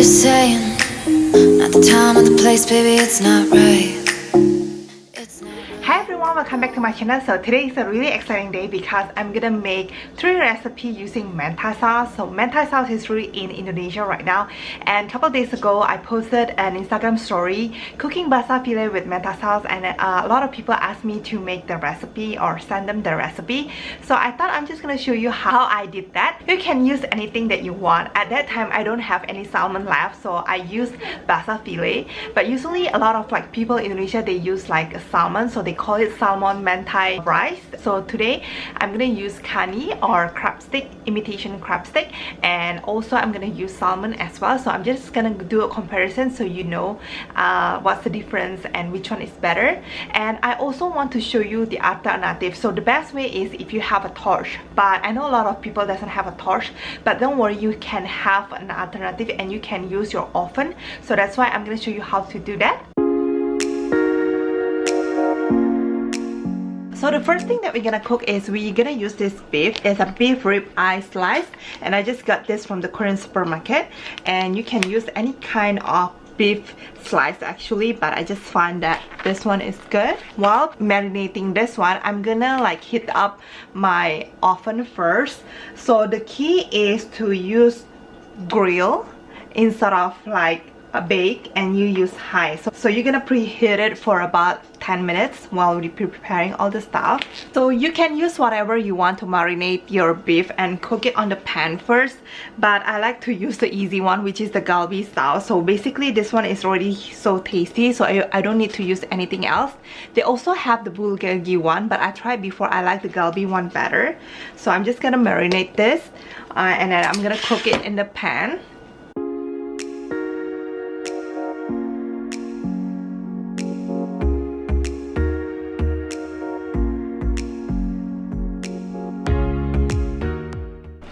saying, not the time or the place, baby, it's not right. Hi everyone, welcome back to my channel. So today is a really exciting day because I'm gonna make 3 recipes using mentai sauce. So mentai sauce is really in Indonesia right now, and a couple days ago I posted an Instagram story cooking basa filet with mentai sauce, and a lot of people asked me to make the recipe or send them the recipe. So I thought I'm just gonna show you how I did that. You can use anything that you want. At that time I don't have any salmon left, so I used basa filet, but usually a lot of people in Indonesia, they use like a salmon, so they call it salmon mentai rice. So today I'm gonna use kani or crabstick, imitation crabstick, and also I'm gonna use salmon as well. So I'm just gonna do a comparison so you know what's the difference and which one is better. And I also want to show you the alternative. So the best way is if you have a torch, but I know a lot of people doesn't have a torch, but don't worry, you can have an alternative and you can use your oven. So that's why I'm gonna show you how to do that. So the first thing that we're gonna cook is we're gonna use this beef. It's a beef rib eye slice, and I just got this from the Korean supermarket, and you can use any kind of beef slice actually, but I just find that this one is good. While marinating this one, I'm gonna heat up my oven first. So the key is to use grill instead of a bake, and you use high. So you're gonna preheat it for about 10 minutes while we're preparing all the stuff. So you can use whatever you want to marinate your beef and cook it on the pan first, but I like to use the easy one, which is the kalbi style. So basically this one is already so tasty, so I don't need to use anything else. They also have the bulgogi one, but I tried before. I like the kalbi one better. So I'm just gonna marinate this and then I'm gonna cook it in the pan.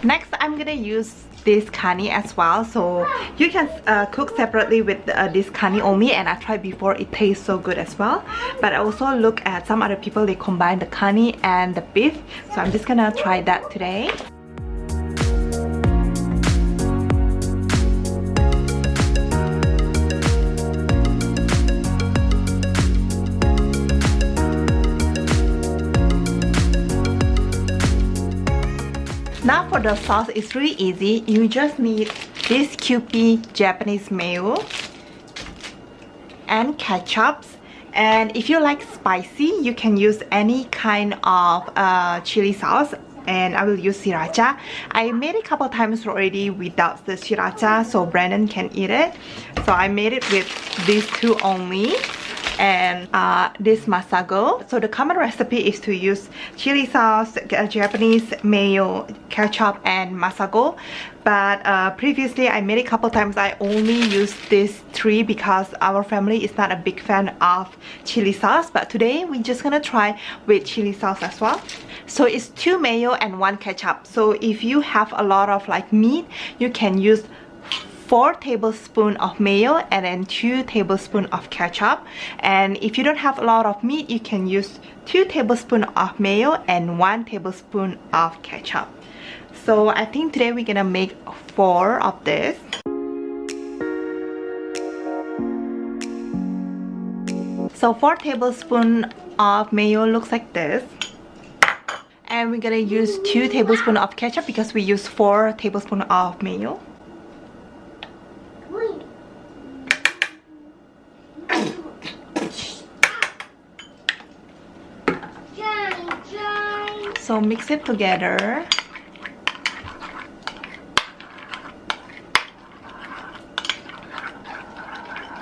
Next, I'm gonna use this kani as well. So you can cook separately with this kani only, and I tried before, it tastes so good as well. But I also look at some other people, they combine the kani and the beef, so I'm just gonna try that today. Now for the sauce, it's really easy. You just need this Kewpie Japanese mayo and ketchup. And if you like spicy, you can use any kind of chili sauce. And I will use Siracha. I made it a couple times already without the Siracha, so Brandon can eat it. So I made it with these two only. And this masago. So the common recipe is to use chili sauce, Japanese mayo, ketchup, and masago. But previously I made it a couple times. I only used these 3 because our family is not a big fan of chili sauce. But today we're just gonna try with chili sauce as well. So it's 2 mayo and 1 ketchup. So if you have a lot of meat, you can use 4 tablespoons of mayo and then 2 tablespoons of ketchup. And if you don't have a lot of meat, you can use 2 tablespoons of mayo and 1 tablespoon of ketchup. So I think today we're gonna make 4 of this. So 4 tablespoons of mayo looks like this. And we're gonna use 2 tablespoons of ketchup because we use 4 tablespoons of mayo. So mix it together.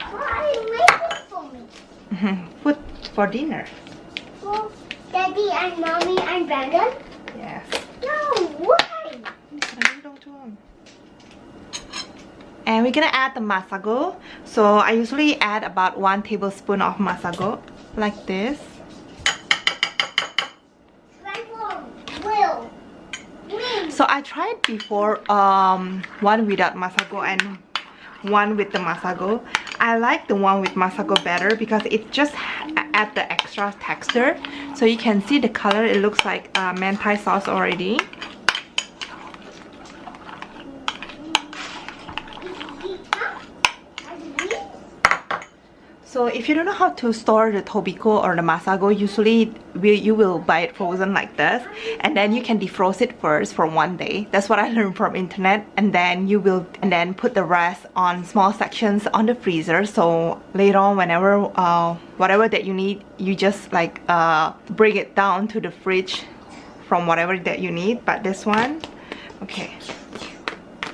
Why are you waiting for me? Food for dinner. For Daddy and Mommy and Brandon? Yes. No, why? And we're gonna add the masago. So I usually add about 1 tablespoon of masago, like this. So I tried before one without masago and one with the masago. I like the one with masago better because it just adds the extra texture. So you can see the color, it looks like mentai sauce already. if you don't know how to store the Tobiko or the Masago, usually you will buy it frozen like this, and then you can defrost it first for 1 day. That's what I learned from internet, and then put the rest on small sections on the freezer. So later on, whenever whatever that you need, you just like bring it down to the fridge from whatever that you need. But this one, okay.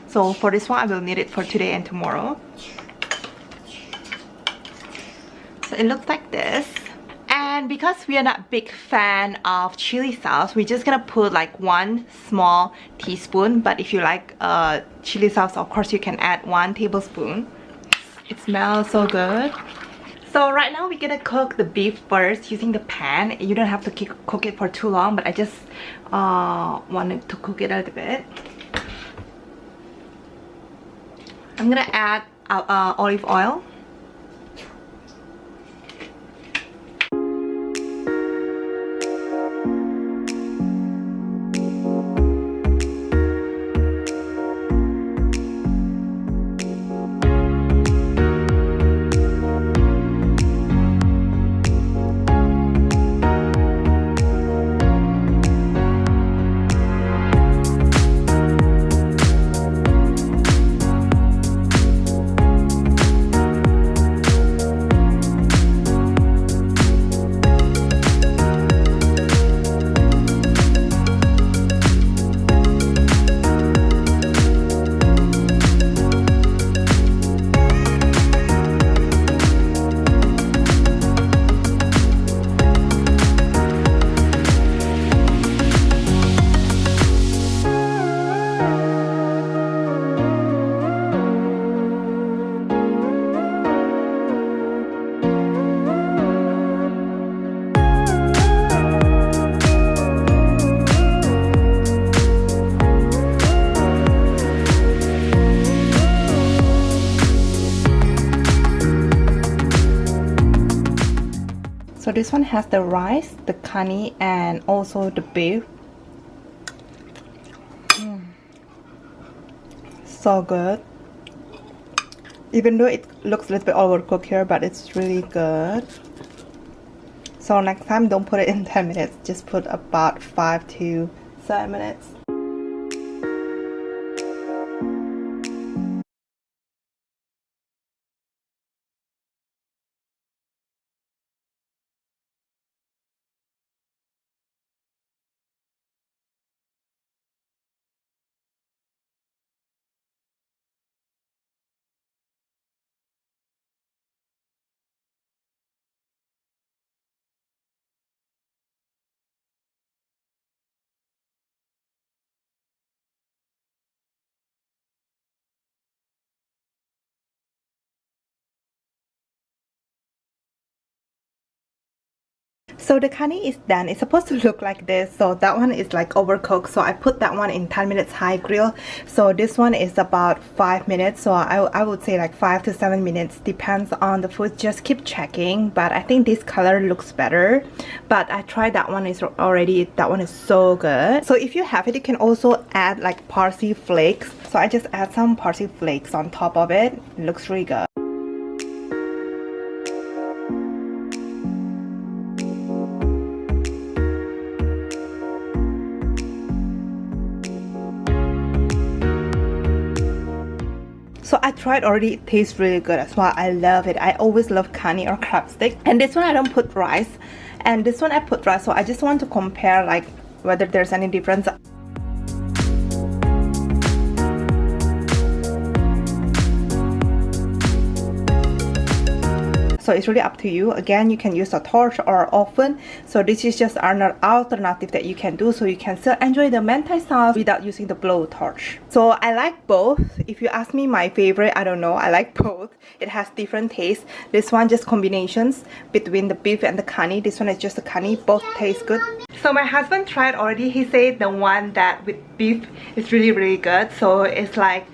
So for this one, I will need it for today and tomorrow. So it looks like this. And because we are not big fan of chili sauce, we're just gonna put like 1 small teaspoon. But if you like chili sauce, of course you can add 1 tablespoon. It smells so good. So right now we're gonna cook the beef first using the pan. You don't have to cook it for too long, but I just wanted to cook it a little bit. I'm gonna add olive oil. So this one has the rice, the kani, and also the beef. So good. Even though it looks a little bit overcooked here, but it's really good. So next time, don't put it in 10 minutes. Just put about 5 to 7 minutes. So the kani is done. It's supposed to look like this. So that one is like overcooked. So I put that one in 10 minutes high grill. So this one is about 5 minutes. So I would say like 5 to 7 minutes. Depends on the food. Just keep checking. But I think this color looks better. But I tried that one is already. That one is so good. So if you have it, you can also add like parsley flakes. So I just add some parsley flakes on top of it. It looks really good. So I tried already, it tastes really good as well. I love it. I always love kani or crabstick. And this one I don't put rice. And this one I put rice. So I just want to compare like whether there's any difference. So it's really up to you. Again, you can use a torch or oven. So this is just an alternative that you can do, so you can still enjoy the mentai sauce without using the blowtorch. So I like both. If you ask me my favorite, I don't know. I like both. It has different tastes. This one just combinations between the beef and the kani. This one is just the kani. Both taste good. So my husband tried already. He said the one that with beef is really good. So it's like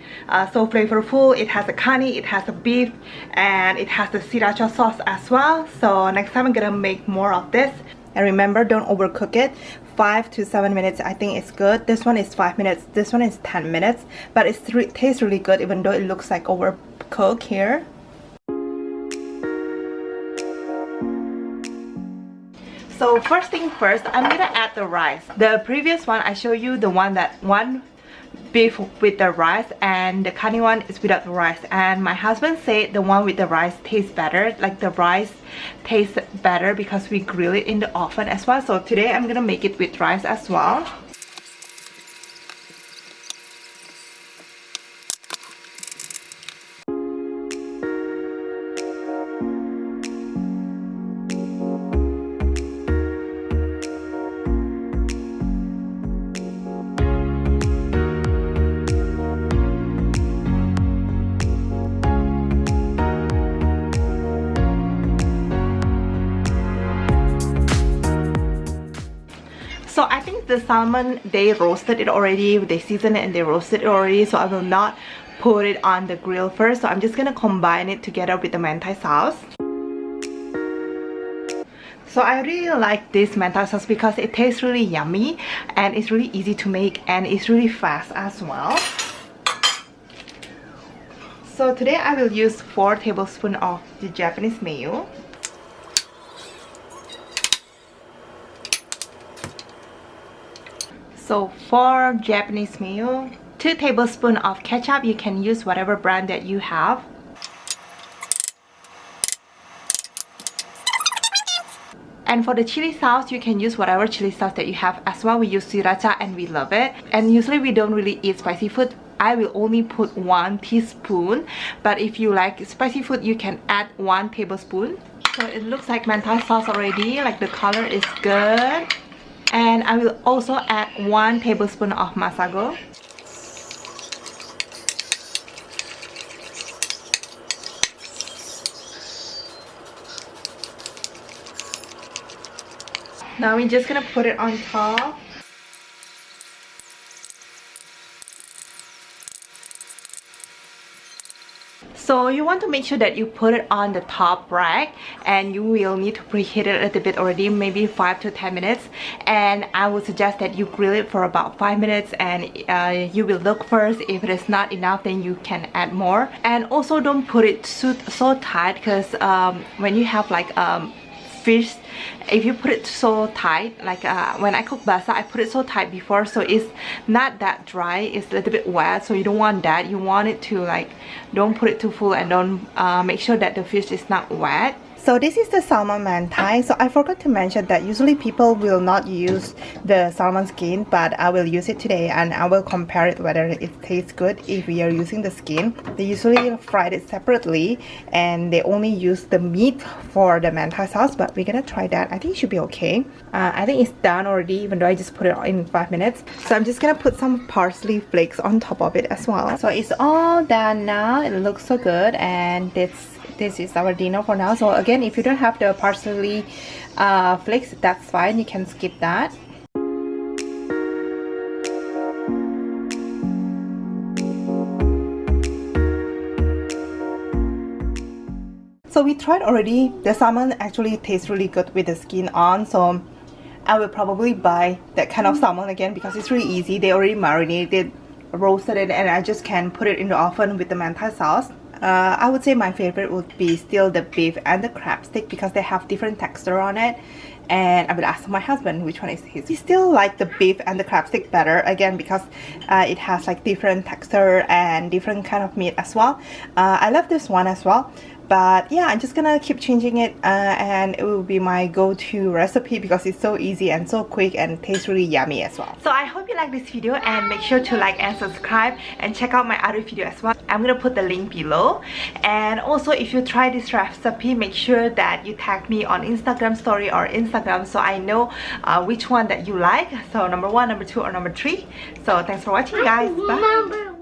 so flavorful. It has the kani, it has the beef, and it has the sriracha sauce as well. So next time I'm gonna make more of this. And remember, don't overcook it. 5 to 7 minutes, I think it's good. This one is 5 minutes. This one is 10 minutes. But it tastes really good, even though it looks like overcooked here. So first thing first, I'm gonna add the rice. The previous one I showed you, the one beef with the rice, and the kani one is without the rice, and my husband said the one with the rice tastes better, like the rice tastes better because we grill it in the oven as well. So today I'm gonna make it with rice as well. So I think the salmon, they roasted it already, they seasoned it and they roasted it already, so I will not put it on the grill first. So I'm just gonna combine it together with the mentai sauce. So I really like this mentai sauce because it tastes really yummy and it's really easy to make and it's really fast as well. So today I will use 4 tablespoons of the Japanese mayo. So 4 Japanese mayo, 2 tablespoons of ketchup. You can use whatever brand that you have. And for the chili sauce, you can use whatever chili sauce that you have as well. We use Siracha and we love it. And usually we don't really eat spicy food. I will only put 1 teaspoon. But if you like spicy food, you can add 1 tablespoon. So it looks like mentai sauce already. Like the color is good. And I will also add 1 tablespoon of masago. Now we're just gonna put it on top. So you want to make sure that you put it on the top rack, and you will need to preheat it a little bit already, maybe 5 to 10 minutes. And I would suggest that you grill it for about 5 minutes, and you will look first. If it is not enough, then you can add more. And also don't put it so tight, because when you have like fish, if you put it so tight, like when I cook basa, I put it so tight before, so it's not that dry, it's a little bit wet, so you don't want that. You want it to, like, don't put it too full, and don't make sure that the fish is not wet. So this is the salmon mentai. So I forgot to mention that usually people will not use the salmon skin, but I will use it today, and I will compare it whether it tastes good if we are using the skin. They usually fried it separately, and they only use the meat for the mentai sauce, but we're gonna try that. I think it should be okay. I think it's done already, even though I just put it in 5 minutes. So I'm just gonna put some parsley flakes on top of it as well. So it's all done now. It looks so good, and this is our dinner for now. So again, if you don't have the parsley flakes, that's fine, you can skip that. So we tried already. The salmon actually tastes really good with the skin on, so I will probably buy that kind of salmon again because it's really easy. They already marinated, roasted it, and I just can put it in the oven with the mentai sauce. I would say my favorite would be still the beef and the crab stick because they have different texture on it, and I will ask my husband which one is his. He still like the beef and the crab stick better, again because it has like different texture and different kind of meat as well. I love this one as well. But yeah, I'm just gonna keep changing it, and it will be my go-to recipe because it's so easy and so quick and tastes really yummy as well. So I hope you like this video, and make sure to like and subscribe and check out my other video as well. I'm gonna put the link below. And also, if you try this recipe, make sure that you tag me on Instagram story or Instagram so I know which one that you like. So number 1, number 2, or number 3. So thanks for watching, guys. Bye.